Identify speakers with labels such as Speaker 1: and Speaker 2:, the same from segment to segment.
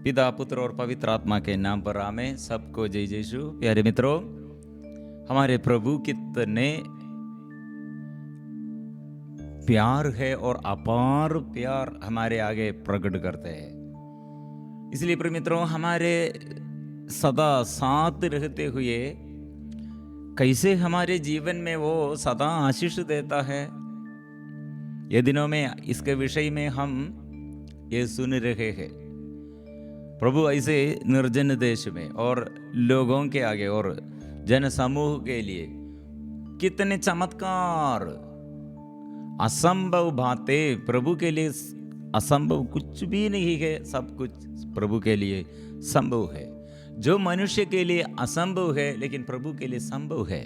Speaker 1: पिता पुत्र और पवित्र आत्मा के नाम पर आमें। सबको जय यीशु। प्यारे मित्रों, हमारे प्रभु कितने प्यार है और अपार प्यार हमारे आगे प्रकट करते हैं। इसलिए प्रिय मित्रों, हमारे सदा साथ रहते हुए कैसे हमारे जीवन में वो सदा आशीष देता है, ये दिनों में इसके विषय में हम ये सुन रहे हैं। प्रभु ऐसे निर्जन देश में और लोगों के आगे और जन समूह के लिए कितने चमत्कार, असंभव बातें। प्रभु के लिए असंभव कुछ भी नहीं है, सब कुछ प्रभु के लिए संभव है। जो मनुष्य के लिए असंभव है लेकिन प्रभु के लिए संभव है।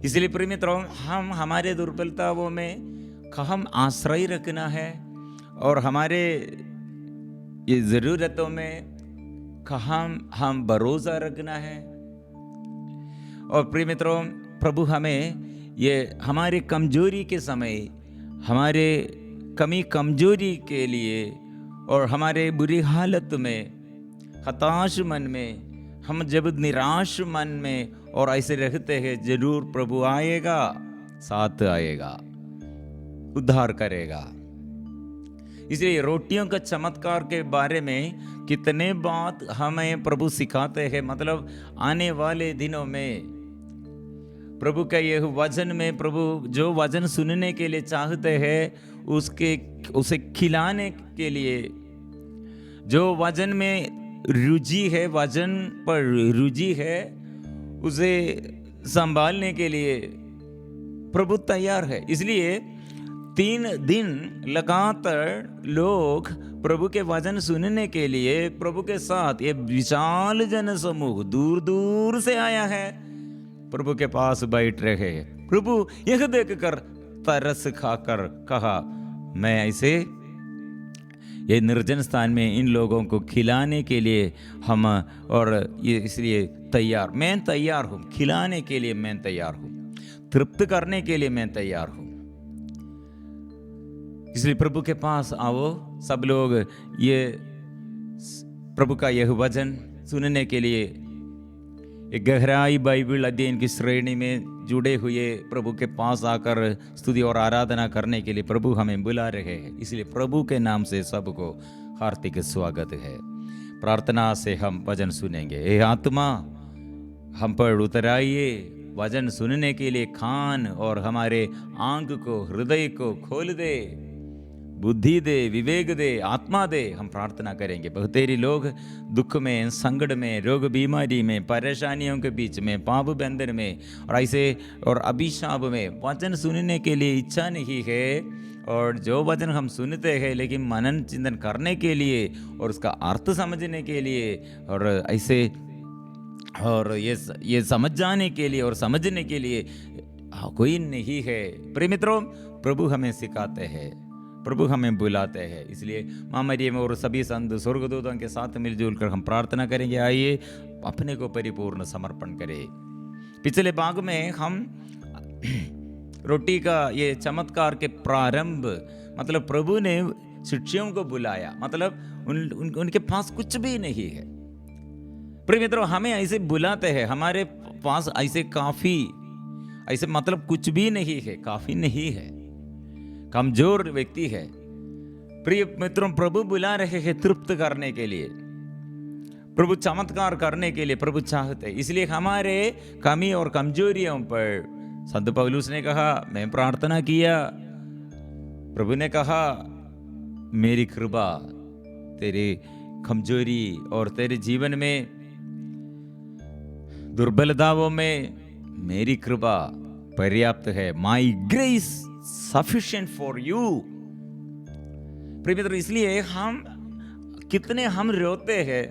Speaker 1: इसलिए प्रिय मित्रों, हम हमारे दुर्बलताओं में हम आश्रय रखना है और हमारे ये ज़रूरतों में हम भरोसा रखना है। और प्रिय मित्रों, प्रभु हमें ये हमारे कमजोरी के समय, हमारे कमजोरी के लिए और हमारे बुरी हालत में, हताश मन में, हम जब निराश मन में और ऐसे रहते हैं, जरूर प्रभु आएगा, साथ आएगा, उद्धार करेगा। इसलिए रोटियों का चमत्कार के बारे में कितने बात हमें प्रभु सिखाते हैं। मतलब आने वाले दिनों में प्रभु का यह वचन में, प्रभु जो वचन सुनने के लिए चाहते हैं उसे खिलाने के लिए, जो वचन में रुचि है, वचन पर रुचि है, उसे संभालने के लिए प्रभु तैयार है। इसलिए 3 दिन लगातार लोग प्रभु के वचन सुनने के लिए प्रभु के साथ, ये विशाल जन समूह दूर दूर से आया है, प्रभु के पास बैठ रहे हैं। प्रभु यह देखकर तरस खाकर कहा, मैं ऐसे ये निर्जन स्थान में इन लोगों को खिलाने के लिए हम, और ये इसलिए तैयार, मैं तैयार हूँ, खिलाने के लिए मैं तैयार हूँ, तृप्त करने के लिए मैं तैयार हूँ। इसलिए प्रभु के पास आओ सब लोग, ये प्रभु का यह वचन सुनने के लिए एक गहराई बाइबल अध्ययन की श्रेणी में जुड़े हुए प्रभु के पास आकर स्तुति और आराधना करने के लिए प्रभु हमें बुला रहे हैं। इसलिए प्रभु के नाम से सबको हार्दिक स्वागत है। प्रार्थना से हम वचन सुनेंगे। हे आत्मा, हम पर उतर आइए, वचन सुनने के लिए कान और हमारे आंख को, हृदय को खोल दे, बुद्धि दे, विवेक दे, आत्मा दे। हम प्रार्थना करेंगे। बहुतेरी लोग दुख में, संकट में, रोग बीमारी में, परेशानियों के बीच में, पाप बंधन में और ऐसे और अभिशाप में वचन सुनने के लिए इच्छा नहीं है। और जो वचन हम सुनते हैं लेकिन मनन चिंतन करने के लिए और उसका अर्थ समझने के लिए और ऐसे और ये समझ जाने के लिए और समझने के लिए कोई नहीं है। प्रिय मित्रों, प्रभु हमें सिखाते हैं, प्रभु हमें बुलाते हैं। इसलिए माँ मरियम और सभी संत स्वर्गदूतों के साथ मिलजुल कर हम प्रार्थना करेंगे। आइए अपने को परिपूर्ण समर्पण करें। पिछले भाग में हम रोटी का ये चमत्कार के प्रारंभ, मतलब प्रभु ने शिष्यों को बुलाया, मतलब उनके पास कुछ भी नहीं है। प्रिय मित्रों, हमें ऐसे बुलाते हैं, हमारे पास ऐसे काफी, ऐसे मतलब कुछ भी नहीं है, काफी नहीं है, कमजोर व्यक्ति है। प्रिय मित्रों, प्रभु बुला रहे हैं तृप्त करने के लिए, प्रभु चमत्कार करने के लिए प्रभु चाहते। इसलिए हमारे कमी और कमजोरियों पर संत पौलुस ने कहा, मैं प्रार्थना किया, प्रभु ने कहा, मेरी कृपा तेरी कमजोरी और तेरे जीवन में दुर्बलताओं में मेरी कृपा पर्याप्त है। माई ग्रेस सफिशिएंट फॉर यू। प्रिय मित्र, इसलिए हम रोते हैं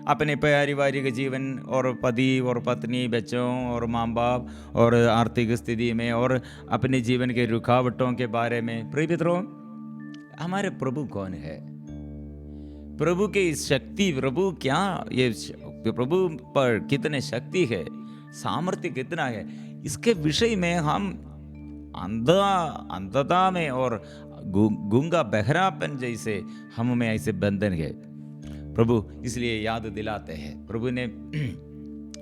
Speaker 1: अपने पारिवारिक जीवन और पति और पत्नी, बच्चों और माँ बाप और आर्थिक स्थिति में और अपने जीवन के रुकावटों के बारे में। प्रिय मित्रों, हमारे प्रभु कौन है? प्रभु की शक्ति, प्रभु क्या, ये प्रभु पर कितने शक्ति है, सामर्थ्य कितना है, इसके विषय में हम अंधता में और गूंगा बहरापन जैसे हम में ऐसे बंधन है। प्रभु इसलिए याद दिलाते हैं। प्रभु ने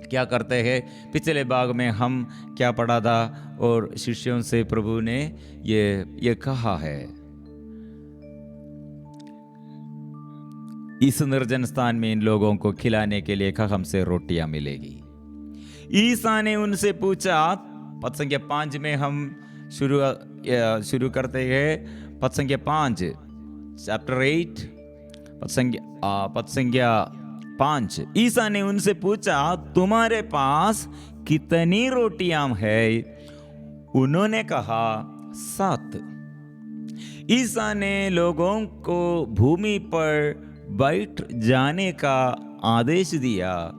Speaker 1: क्या करते हैं, पिछले भाग में हम क्या पढ़ा था और शिष्यों से प्रभु ने ये कहा है, इस निर्जन स्थान में इन लोगों को खिलाने के लिए कहा हमसे रोटियां मिलेगी। ईसा ने उनसे पूछा, पद संख्या 5 में हम शुरू करते हैं। पद संख्या 5 चैप्टर 8 पद संख्या 5। ईसा ने उनसे पूछा, तुम्हारे पास कितनी रोटियां है? उन्होंने कहा 7। ईसा ने लोगों को भूमि पर बैठ जाने का आदेश दिया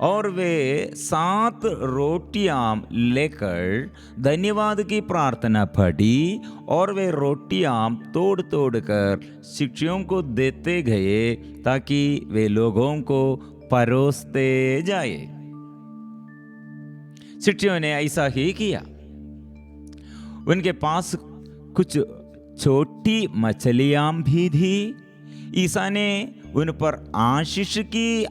Speaker 1: और वे 7 रोटियां लेकर धन्यवाद की प्रार्थना पढ़ी और वे रोटियां तोड़ तोड़ कर शिष्यों को देते गए ताकि वे लोगों को परोसते जाए। शिष्यों ने ऐसा ही किया। उनके पास कुछ छोटी मछलियां भी थी। ईसा ने उन पर आशीष की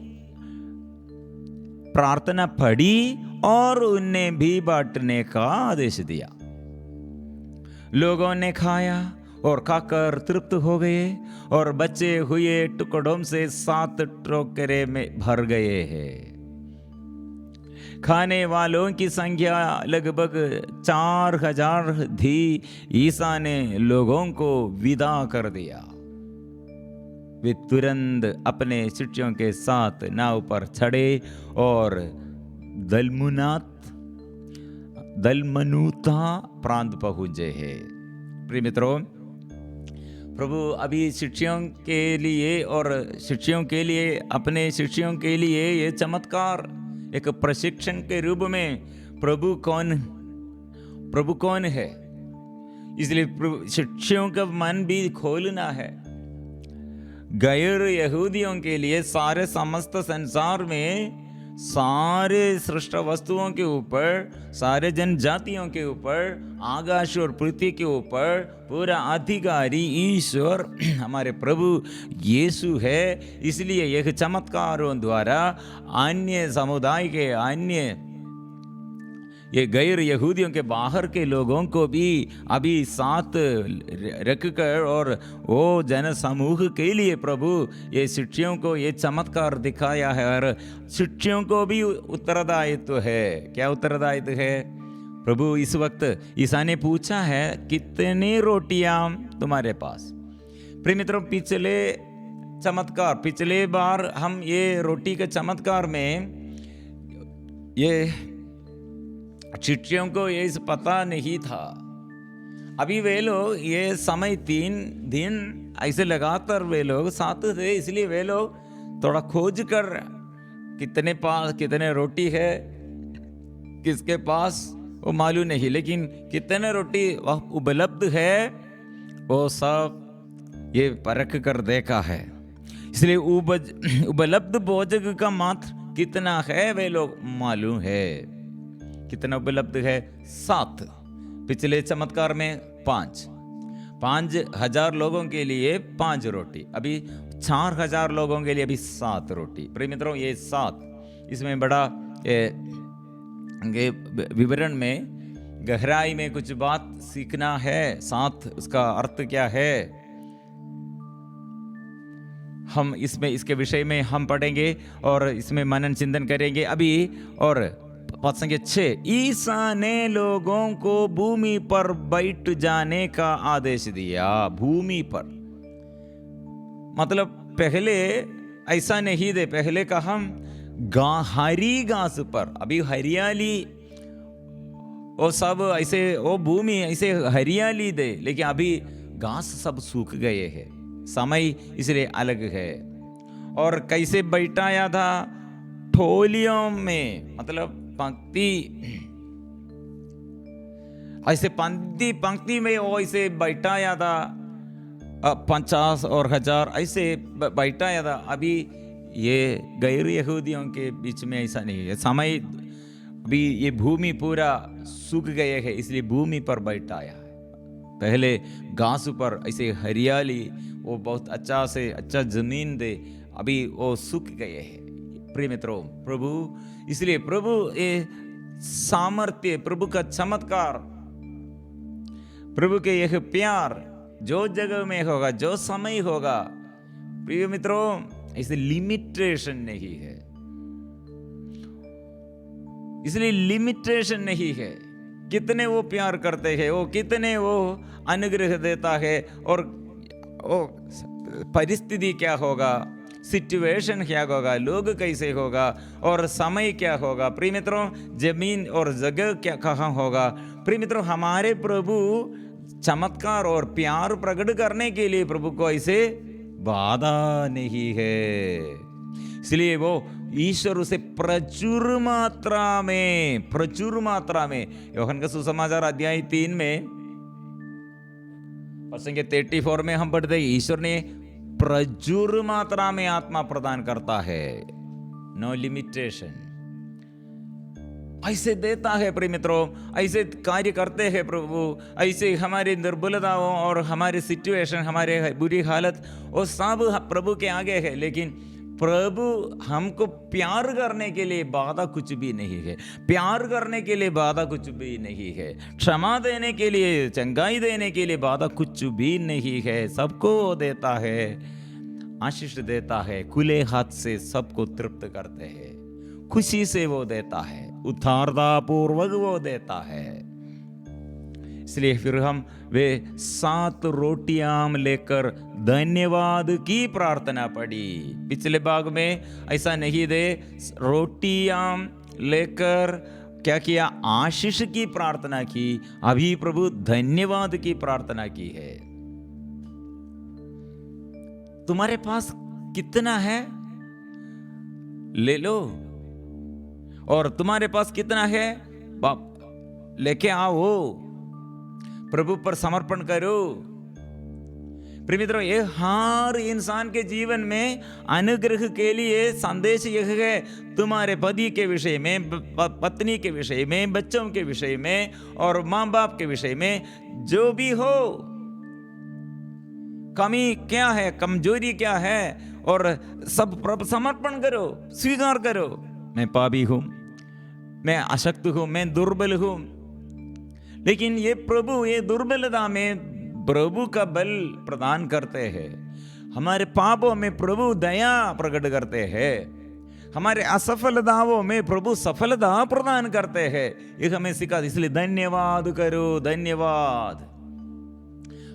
Speaker 1: प्रार्थना पढ़ी और उन्हें भी बांटने का आदेश दिया। लोगों ने खाया और खाकर तृप्त हो गए और बचे हुए टुकड़ों से 7 टोकरे में भर गए हैं। खाने वालों की संख्या लगभग 4000 थी। ईसा ने लोगों को विदा कर दिया। वे तुरंत अपने शिष्यों के साथ नाव पर चढ़े और दलमनूता प्रांत पहुंचे हैं। प्रिय मित्रों, प्रभु अभी शिष्यों के लिए और शिष्यों के लिए, अपने शिष्यों के लिए ये चमत्कार एक प्रशिक्षण के रूप में प्रभु कौन है, इसलिए शिष्यों का मन भी खोलना है। गैर यहूदियों के लिए सारे समस्त संसार में सारे सृष्ट वस्तुओं के ऊपर, सारे जनजातियों के ऊपर, आकाश और पृथ्वी के ऊपर पूरा अधिकारी ईश्वर हमारे प्रभु यीशु है। इसलिए यह चमत्कारों द्वारा अन्य समुदाय के, अन्य ये गैर यहूदियों के बाहर के लोगों को भी अभी साथ रखकर और वो जन समूह के लिए प्रभु ये शिष्यों को ये चमत्कार दिखाया है। और शिष्यों को भी उत्तरदायित्व है। क्या उत्तरदायित्व है? प्रभु इस वक्त ईसा ने पूछा है, कितनी रोटियां तुम्हारे पास? प्रिय मित्रों, पिछले बार हम ये रोटी के चमत्कार में ये शिष्यों को ये पता नहीं था। अभी वे लोग ये समय 3 दिन ऐसे लगातार वे लोग साथ थे, इसलिए वे लोग थोड़ा खोज कर कितने रोटी है, किसके पास वो मालूम नहीं, लेकिन कितने रोटी उपलब्ध है वो सब ये परख कर देखा है। इसलिए उपलब्ध भोजन का मात्र कितना है वे लोग मालूम है। कितना उपलब्ध है? 7। पिछले चमत्कार में 5,000 लोगों के लिए 5 रोटी, अभी 4000 लोगों के लिए अभी 7 रोटी। प्रिय मित्रों, ये 7, इसमें बड़ा विवरण में गहराई में कुछ बात सीखना है। 7 उसका अर्थ क्या है, हम इसके विषय में हम पढ़ेंगे और इसमें मनन चिंतन करेंगे अभी। और पद संख्या 6, ईसा ने लोगों को भूमि पर बैठ जाने का आदेश दिया। भूमि पर मतलब पहले ऐसा नहीं दे, पहले कहा हरी घास पर, अभी हरियाली वो सब ऐसे, वो भूमि ऐसे हरियाली दे, लेकिन अभी घास सब सूख गए हैं, समय इसलिए अलग है। और कैसे बैठाया था? ठोलियों में, मतलब पंक्ति, ऐसे पंक्ति में वो ऐसे बैठाया था। 50 और 1000 ऐसे बैठाया था। अभी ये गैर यहूदियों के बीच में ऐसा नहीं है। समय अभी ये भूमि पूरा सूख गए है, इसलिए भूमि पर बैठाया है। पहले घास पर ऐसे हरियाली वो बहुत अच्छा से अच्छा जमीन दे, अभी वो सूख गए हैं। प्रिय मित्रों, प्रभु, इसलिए प्रभु ये सामर्थ्य, प्रभु का चमत्कार, प्रभु के यह प्यार जो जगह में होगा, जो समय होगा, प्रिय मित्रों, इसे लिमिटेशन नहीं है। इसलिए लिमिटेशन नहीं है। कितने वो प्यार करते हैं, वो कितने वो अनुग्रह देता है, और वो परिस्थिति क्या होगा, सिचुएशन क्या होगा, लोग कैसे होगा, और समय क्या होगा, प्रिय मित्रों, जमीन और जगह क्या कहाँ होगा। प्रिय मित्रों, हमारे प्रभु चमत्कार और प्यार प्रकट करने के लिए प्रभु को ऐसे बाधा नहीं है। इसलिए वो ईश्वर उसे प्रचुर मात्रा में, यूहन्ना का सुसमाचार अध्याय 3 में प्रसंग 34 में हम पढ़ते हैं, ईश्वर ने प्रचुर मात्रा में आत्मा प्रदान करता है, नो लिमिटेशन। ऐसे देता है प्रिय मित्रों, ऐसे कार्य करते हैं प्रभु, ऐसे हमारी दुर्बलताओं और हमारे सिचुएशन, हमारे बुरी हालत, वो सब प्रभु के आगे है। लेकिन प्रभु हमको प्यार करने के लिए बाधा कुछ भी नहीं है, प्यार करने के लिए बाधा कुछ भी नहीं है, क्षमा देने के लिए, चंगाई देने के लिए बाधा कुछ भी नहीं है। सबको देता है, आशीष देता है, खुले हाथ से सबको तृप्त करते हैं, खुशी से वो देता है, उदारता पूर्वक वो देता है। इसलिए फिर हम वे 7 रोटियां लेकर धन्यवाद की प्रार्थना पढ़ी। पिछले भाग में ऐसा नहीं दे, रोटियां लेकर क्या किया, आशीष की प्रार्थना की। अभी प्रभु धन्यवाद की प्रार्थना की है। तुम्हारे पास कितना है ले लो, और तुम्हारे पास कितना है लेके आओ, प्रभु पर समर्पण करो। प्रिय मित्रों, ये हर इंसान के जीवन में अनुग्रह के लिए संदेश यह है, तुम्हारे पति के विषय में, पत्नी के विषय में, बच्चों के विषय में, और माँ बाप के विषय में, जो भी हो, कमी क्या है, कमजोरी क्या है, और सब प्रभु समर्पण करो, स्वीकार करो। मैं पापी हूं, मैं अशक्त हूं, मैं दुर्बल हूं, लेकिन ये प्रभु ये दुर्बलता में प्रभु का बल प्रदान करते हैं। हमारे पापों में प्रभु दया प्रकट करते हैं, हमारे असफलताओं में प्रभु सफलता प्रदान करते हैं। ये हमें सिखा, इसलिए धन्यवाद करो, धन्यवाद।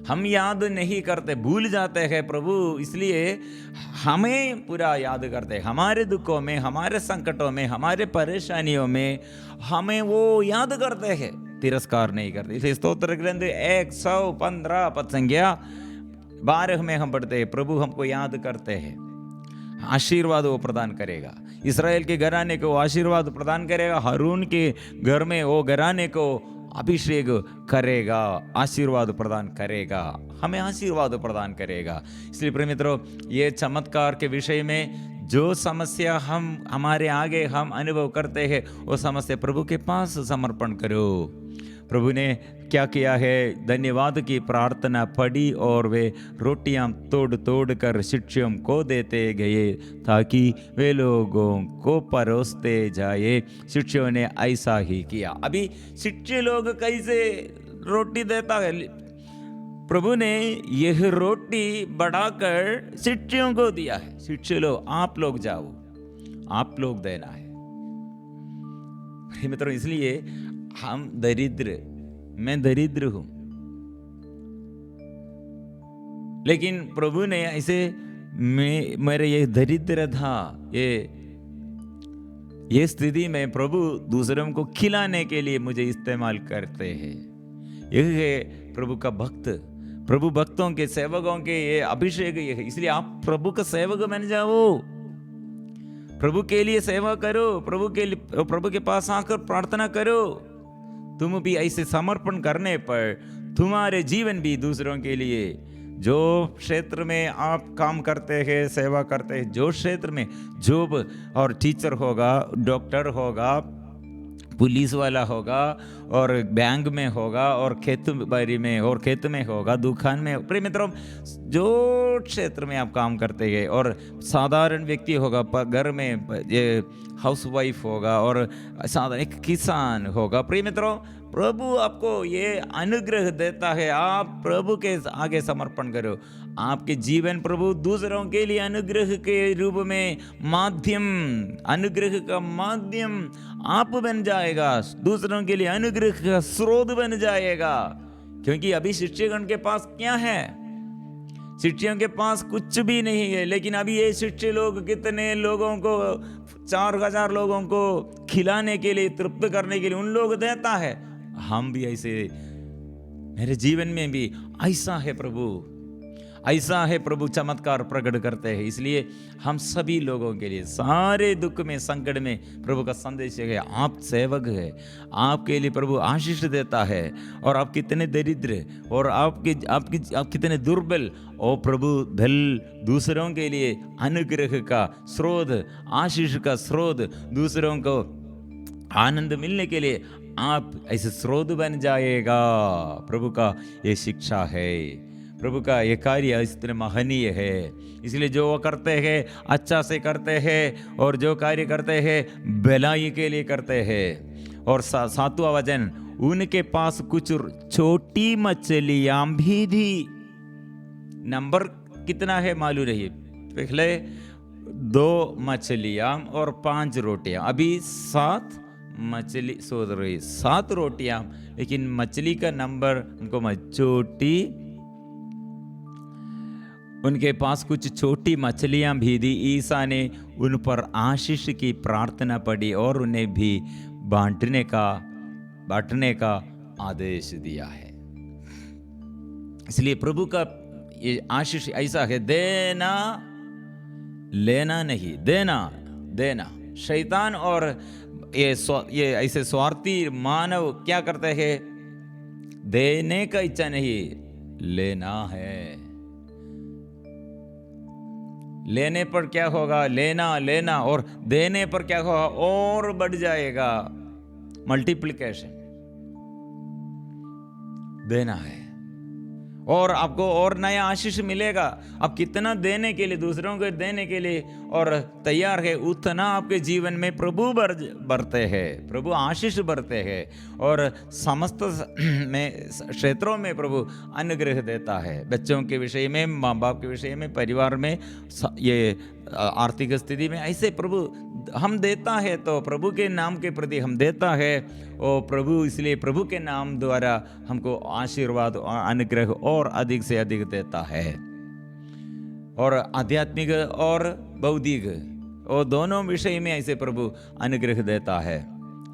Speaker 1: हम याद नहीं करते, भूल जाते हैं प्रभु, इसलिए हमें पूरा याद करते हैं। हमारे दुखों में, हमारे संकटों में, हमारे परेशानियों में हमें वो याद करते हैं, तिरस्कार नहीं करते। इसे स्तोत्र ग्रंथ 115 पद संख्या 12 में हम पढ़ते हैं, प्रभु हमको याद करते हैं, आशीर्वाद वो प्रदान करेगा। इस्राएल के घराने को आशीर्वाद प्रदान करेगा, हारून के घर में वो घराने को अभिषेक करेगा, आशीर्वाद प्रदान करेगा, हमें आशीर्वाद प्रदान करेगा। इसलिए प्रिय मित्रों, ये चमत्कार के विषय में जो समस्या हमारे आगे हम अनुभव करते हैं, वो समस्या प्रभु के पास समर्पण करो। प्रभु ने क्या किया है, धन्यवाद की प्रार्थना पढ़ी और वे रोटियां तोड़ तोड़ कर शिष्यों को देते गए ताकि वे लोगों को परोसते जाए। शिष्यों ने ऐसा ही किया। अभी शिष्य लोग कैसे रोटी देता है, प्रभु ने यह रोटी बढ़ाकर शिष्यों को दिया है। शिष्य लोग, आप लोग जाओ, आप लोग देना है। मित्रों, इसलिए हम दरिद्र, मैं दरिद्र हूं, लेकिन प्रभु ने ऐसे मेरे ये दरिद्र था, ये स्थिति में प्रभु दूसरों को खिलाने के लिए मुझे इस्तेमाल करते हैं। यह है प्रभु का भक्त, प्रभु भक्तों के सेवकों के ये अभिषेक ये है। इसलिए आप प्रभु का सेवक बन जाओ, प्रभु के लिए सेवा करो, प्रभु के पास आकर प्रार्थना करो। तुम भी ऐसे समर्पण करने पर तुम्हारे जीवन भी दूसरों के लिए, जो क्षेत्र में आप काम करते हैं, सेवा करते हैं, जो क्षेत्र में जॉब और टीचर होगा, डॉक्टर होगा, पुलिस वाला होगा और बैंक में होगा और खेत बाड़ी में और खेत में होगा, दुकान में, प्रिय मित्रों जो क्षेत्र में आप काम करते हैं, और साधारण व्यक्ति होगा, घर में ये हाउस वाइफ होगा, और साधारण एक किसान होगा। प्रिय मित्रों प्रभु आपको ये अनुग्रह देता है, आप प्रभु के आगे समर्पण करो, आपके जीवन प्रभु दूसरों के लिए अनुग्रह के रूप में माध्यम, अनुग्रह का माध्यम आप बन जाएगा, दूसरों के लिए अनुग्रह का स्रोत बन जाएगा। क्योंकि अभी शिष्यगण के पास क्या है? शिष्यों के पास कुछ भी नहीं है, लेकिन अभी ये शिष्य लोग कितने लोगों को, 4000 लोगों को खिलाने के लिए, तृप्त करने के लिए उन लोग देता है। हम भी ऐसे, मेरे जीवन में भी ऐसा है प्रभु, ऐसा है प्रभु, चमत्कार प्रकट करते हैं। इसलिए हम सभी लोगों के लिए, सारे दुख में, संकट में प्रभु का संदेश है, आप सेवक है, आपके लिए प्रभु आशीष देता है। और आप कितने दरिद्र और आप कितने दुर्बल, ओ प्रभु भल दूसरों के लिए अनुग्रह का स्रोत, आशीष का स्रोत, दूसरों को आनंद मिलने के लिए आप ऐसे स्रोत बन जाएगा। प्रभु का ये शिक्षा है, प्रभु का ये कार्य इतने महनीय है। इसलिए जो वो करते हैं अच्छा से करते हैं, और जो कार्य करते हैं भलाई के लिए करते हैं। और 7वां वचन, उनके पास कुछ छोटी मछलियां भी थी। नंबर कितना है मालूम रही? पहले 2 मछलियां और 5 रोटियां, अभी 7 मछली, सोच रही 7 रोटियां, लेकिन मछली का नंबर उनको छोटी, उनके पास कुछ छोटी मछलियां भी थी। ईसा ने उन पर आशीष की प्रार्थना पड़ी और उन्हें भी बांटने का आदेश दिया है। इसलिए प्रभु का ये आशीष ऐसा है, देना लेना नहीं, देना। शैतान और ये ऐसे स्वार्थी मानव क्या करते हैं? देने का इच्छा नहीं, लेना है। लेने पर क्या होगा? लेना, और देने पर क्या होगा? और बढ़ जाएगा, मल्टीप्लिकेशन। देना है और आपको और नया आशीष मिलेगा। आप कितना देने के लिए, दूसरों को देने के लिए और तैयार है, उतना आपके जीवन में प्रभु बढ़ते हैं, प्रभु आशीष बढ़ते हैं, और समस्त में क्षेत्रों में प्रभु अनुग्रह देता है। बच्चों के विषय में, माँ बाप के विषय में, परिवार में, ये आर्थिक स्थिति में ऐसे प्रभु हम देता है, तो प्रभु के नाम के प्रति हम देता है, और प्रभु इसलिए प्रभु के नाम द्वारा हमको आशीर्वाद और अनुग्रह और अधिक से अधिक देता है। और आध्यात्मिक और बौद्धिक, और दोनों विषय में ऐसे प्रभु अनुग्रह देता है।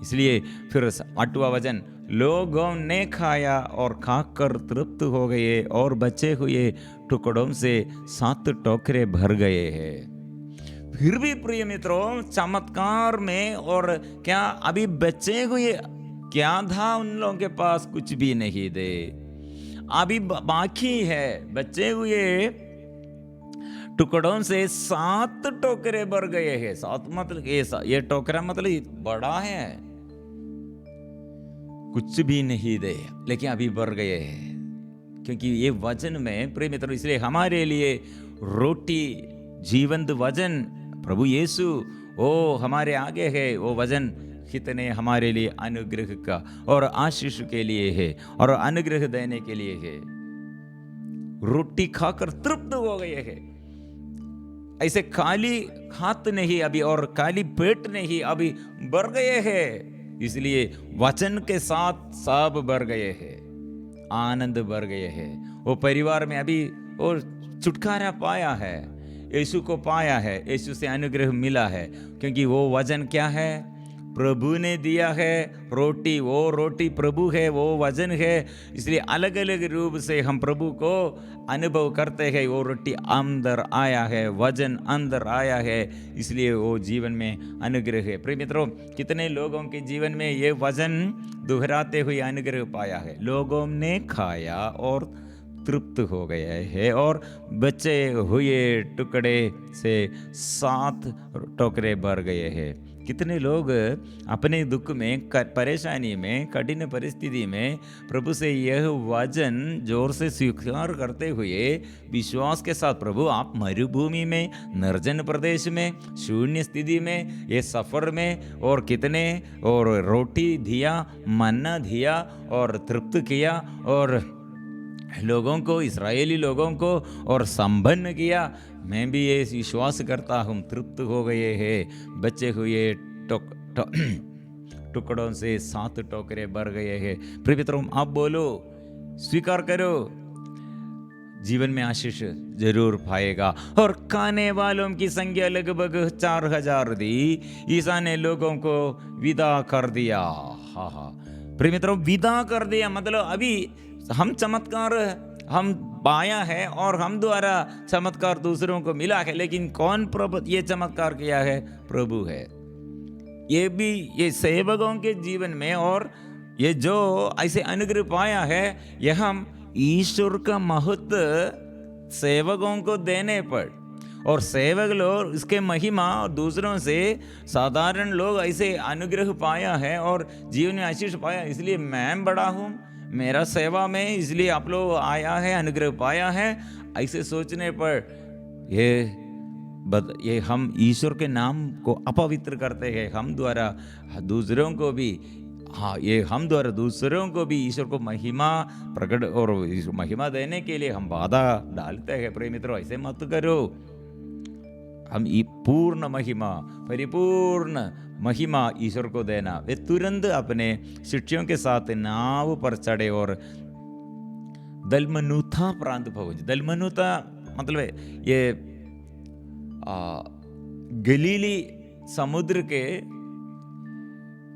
Speaker 1: इसलिए फिर 8वां वचन, लोगों ने खाया और खाकर तृप्त हो गए, और बचे हुए टुकड़ों से 7 टोकरे भर गए हैं। फिर भी प्रिय मित्रों, चमत्कार में और क्या अभी बचे हुए क्या था? उन लोगों के पास कुछ भी नहीं थे, अभी बाकी है। बचे हुए टुकड़ों से 7 टोकरे भर गए हैं। 7 मतलब ये टोकरा मतलब बड़ा है, कुछ भी नहीं दे, लेकिन अभी भर गए हैं। क्योंकि ये वचन में प्रिय मित्रों, इसलिए हमारे लिए रोटी, जीवंत वचन प्रभु यीशु वो हमारे आगे है। वो वचन कितने हमारे लिए अनुग्रह का और आशीष के लिए है, और अनुग्रह देने के लिए है। रोटी खाकर तृप्त हो गए हैं, ऐसे खाली हाथ नहीं अभी, और खाली पेट नहीं, अभी भर गए हैं। इसलिए वचन के साथ सब भर गए हैं, आनंद भर गए हैं। वो परिवार में अभी वो छुटकारा पाया है, यीशु को पाया है, यीशु से अनुग्रह मिला है। क्योंकि वो वचन क्या है? प्रभु ने दिया है रोटी, वो रोटी प्रभु है, वो वचन है। इसलिए अलग अलग रूप से हम प्रभु को अनुभव करते हैं। वो रोटी अंदर आया है, वचन अंदर आया है, इसलिए वो जीवन में अनुग्रह है। प्रिय मित्रों, कितने लोगों के जीवन में ये वचन दोहराते हुए अनुग्रह पाया है। लोगों ने खाया और तृप्त हो गया है, और बचे हुए टुकड़े से 7 टोकरे भर गए हैं। कितने लोग अपने दुख में, परेशानी में, कठिन परिस्थिति में प्रभु से यह वचन जोर से स्वीकार करते हुए विश्वास के साथ, प्रभु आप मरुभूमि में, निर्जन प्रदेश में, शून्य स्थिति में, ये सफ़र में, और कितने और रोटी दिया, मन्ना दिया और तृप्त किया, और लोगों को, इस्राएली लोगों को और संपन्न किया। मैं भी ये विश्वास करता हूँ, तृप्त हो गए हैं, बचे हुए टुकड़ों से 7 टोकरे भर गए हैं। प्रिय मित्रों, आप बोलो, स्वीकार करो, जीवन में आशीष जरूर पाएगा। और खाने वालों की संख्या लगभग 4000 थी। ईसा ने लोगों को विदा कर दिया। हाँ हाँ प्रिय मित्रों, विदा कर दिया मतलब अभी हम चमत्कार हम पाया है और हम द्वारा चमत्कार दूसरों को मिला है, लेकिन कौन प्रभु ये चमत्कार किया है? प्रभु है। ये भी ये सेवकों के जीवन में, और ये जो ऐसे अनुग्रह पाया है, यह हम ईश्वर का महत्व सेवकों को देने पर, और सेवक लोग इसके महिमा और दूसरों से साधारण लोग ऐसे अनुग्रह पाया है और जीवन में आशीष पाया। इसलिए मैं बड़ा हूँ, मेरा सेवा में, इसलिए आप लोग आया है, अनुग्रह पाया है। ऐसे सोचने पर ये हम ईश्वर के नाम को अपवित्र करते हैं। हम द्वारा दूसरों को भी, हाँ, ये हम द्वारा दूसरों को भी ईश्वर को महिमा प्रकट और महिमा देने के लिए हम बाधा डालते हैं। प्रिय मित्रों, ऐसे मत करो। हम पूर्ण महिमा, परिपूर्ण महिमा ईश्वर को देना। वे तुरंत अपने शिष्यों के साथ नाव पर चढ़े और दलमनूथा प्रांत पहुंचे। दलमनूथा मतलब ये गलीली समुद्र के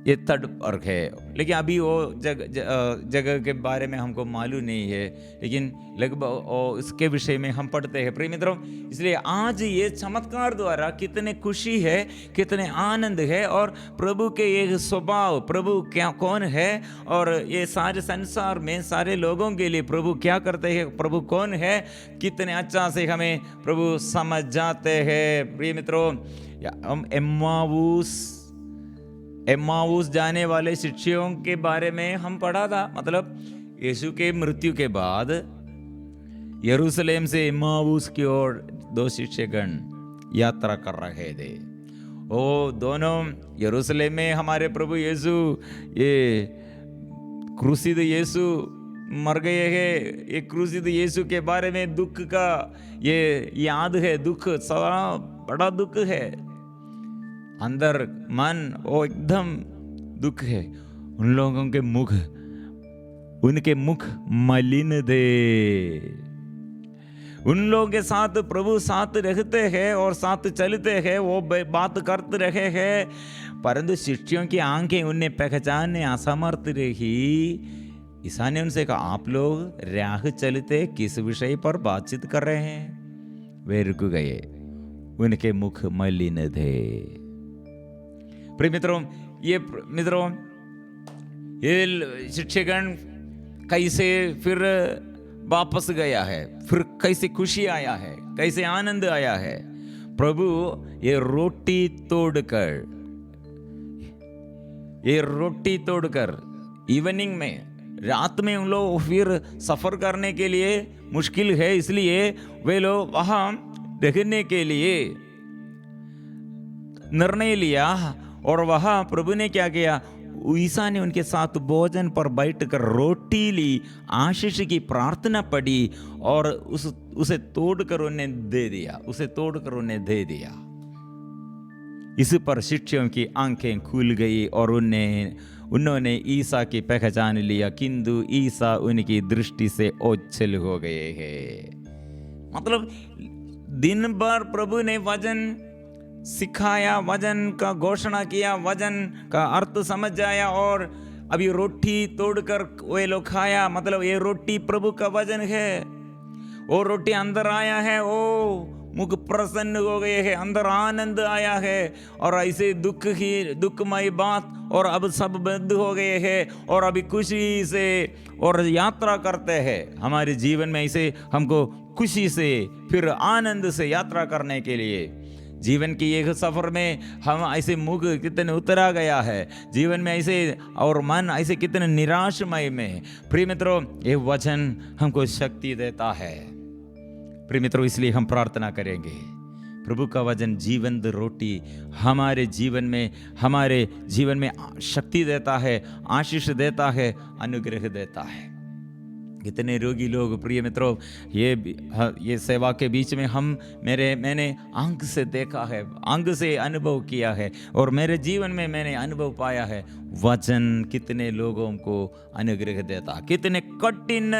Speaker 1: ये तट पर है, लेकिन अभी वो जगह के बारे में हमको मालूम नहीं है, लेकिन लगभग इसके विषय में हम पढ़ते हैं। प्रिय मित्रों, इसलिए आज ये चमत्कार द्वारा कितने खुशी है, कितने आनंद है, और प्रभु के ये स्वभाव, प्रभु क्या कौन है, और ये सारे संसार में सारे लोगों के लिए प्रभु क्या करते हैं, प्रभु कौन है, कितने अच्छा से हमें प्रभु समझ जाते हैं। प्रिय मित्रों, हम एम्माऊस जाने वाले शिष्यों के बारे में हम पढ़ा था। मतलब यीशु के मृत्यु के बाद यरूशलेम से एम्माऊस की ओर 2 शिष्यगण यात्रा कर रहे थे। वो दोनों यरूशलेम में हमारे प्रभु यीशु, ये क्रूसिद यीशु मर गए हैं। ये क्रूसिद यीशु के बारे में दुख का ये याद है, दुख सारा बड़ा दुख है, अंदर मन वो एकदम दुख है। उन लोगों के उनके मुख मलिन थे। उन लोगों के साथ प्रभु साथ रहते हैं और साथ चलते हैं, वो बात करते रहे हैं, परंतु शिष्यों की आंखें उन्हें पहचानने असमर्थ रही। ईसा ने उनसे कहा, आप लोग राह चलते किस विषय पर बातचीत कर रहे हैं? वे रुक गए, उनके मुख मलिन थे। प्रिय मित्रों, ये शिक्षकगण कैसे फिर वापस गया है, फिर कैसे खुशी आया है, कैसे आनंद आया है। प्रभु ये रोटी तोड़कर इवनिंग में, रात में उन लोग फिर सफर करने के लिए मुश्किल है, इसलिए वे लोग वहां रहने के लिए निर्णय लिया। और वहां प्रभु ने क्या किया, ईसा ने उनके साथ भोजन पर बैठकर रोटी ली, आशीष की प्रार्थना पढ़ी और उसे तोड़कर उन्हें दे दिया। इस पर शिष्यों की आंखें खुल गई और उन्होंने ईसा की पहचान लिया, किंतु ईसा उनकी दृष्टि से ओझल हो गए हैं। मतलब दिन भर प्रभु ने वचन सिखाया, वचन का घोषणा किया, वचन का अर्थ समझ आया, और अभी रोटी तोड़कर वे लोग खाया। मतलब ये रोटी प्रभु का वचन है। वो रोटी अंदर आया है, वो मुख प्रसन्न हो गए हैं, अंदर आनंद आया है, और ऐसे दुखमय बात और अब सब बंद हो गए हैं, और अभी खुशी से और यात्रा करते हैं। हमारे जीवन में ऐसे हमको खुशी से फिर आनंद से यात्रा करने के लिए जीवन की एक सफ़र में हम ऐसे मुख कितने उतरा गया है, जीवन में ऐसे और मन ऐसे कितने निराशमय में। प्रिय मित्रों, ये वचन हमको शक्ति देता है। प्रिय मित्रों, इसलिए हम प्रार्थना करेंगे, प्रभु का वचन जीवंत रोटी हमारे जीवन में शक्ति देता है, आशीष देता है, अनुग्रह देता है। कितने रोगी लोग प्रिय मित्रों, ये सेवा के बीच में मैंने आंख से देखा है, आंख से अनुभव किया है, और मेरे जीवन में मैंने अनुभव पाया है, वचन कितने लोगों को अनुग्रह देता, कितने कठिन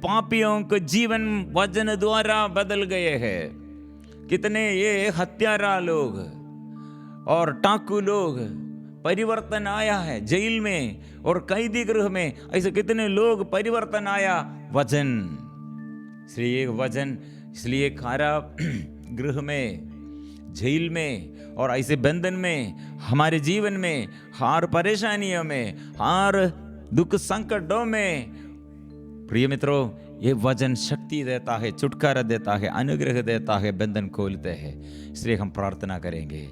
Speaker 1: पापियों के जीवन वचन द्वारा बदल गए हैं। कितने ये हत्यारा लोग और टाकू लोग परिवर्तन आया है, जेल में और कैदी गृह में ऐसे कितने लोग परिवर्तन आया वचन। इसलिए कारा गृह में, जेल में और ऐसे बंधन में, हमारे जीवन में हर परेशानियों में, हर दुख संकटों में, प्रिय मित्रों, ये वचन शक्ति देता है, छुटकारा देता है, अनुग्रह देता है, बंधन खोलते हैं। इसलिए हम प्रार्थना करेंगे।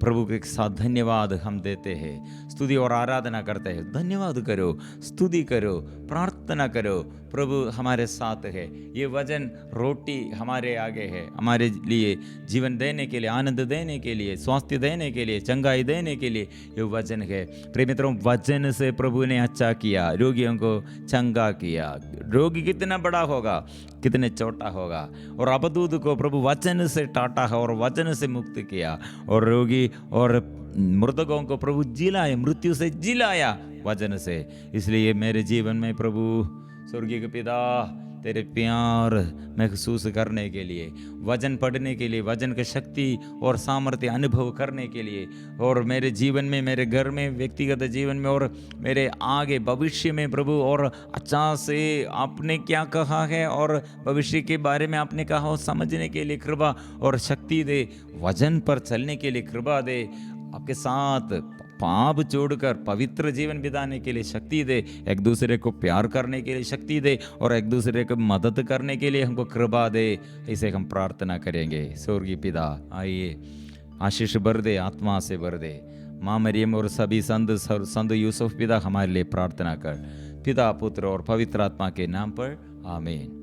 Speaker 1: प्रभु के साथ धन्यवाद हम देते हैं, स्तुति और आराधना करते हैं। धन्यवाद करो, स्तुति करो, प्रार्थना करो, प्रभु हमारे साथ है। ये वचन रोटी हमारे आगे है, हमारे लिए जीवन देने के लिए, आनंद देने के लिए, स्वास्थ्य देने के लिए, चंगाई देने के लिए ये वचन है। प्रिय मित्रों, वचन से प्रभु ने अच्छा किया, रोगियों को चंगा किया। रोगी कितना बड़ा होगा, कितने छोटा होगा, और अबदूत को प्रभु वचन से टाटा है और वचन से मुक्त किया, और रोगी और मृतकों को प्रभु जिलाया, मृत्यु से जिलाया वचन से। इसलिए मेरे जीवन में प्रभु स्वर्गीय के पिता तेरे प्यार महसूस करने के लिए, वचन पढ़ने के लिए, वचन की शक्ति और सामर्थ्य अनुभव करने के लिए, और मेरे जीवन में, मेरे घर में, व्यक्तिगत जीवन में और मेरे आगे भविष्य में प्रभु, और अच्छा से आपने क्या कहा है और भविष्य के बारे में आपने कहा हो समझने के लिए कृपा और शक्ति दे, वचन पर चलने के लिए कृपा दे, आपके साथ पाप छोड़कर पवित्र जीवन बिताने के लिए शक्ति दे, एक दूसरे को प्यार करने के लिए शक्ति दे, और एक दूसरे को मदद करने के लिए हमको कृपा दे। इसे हम प्रार्थना करेंगे। स्वर्गीय पिता, आइए आशीष भर दे, आत्मा से भर दे। माँ मरियम और सभी संत यूसुफ पिता हमारे लिए प्रार्थना कर, पिता, पुत्र और पवित्र आत्मा के नाम पर, आमीन।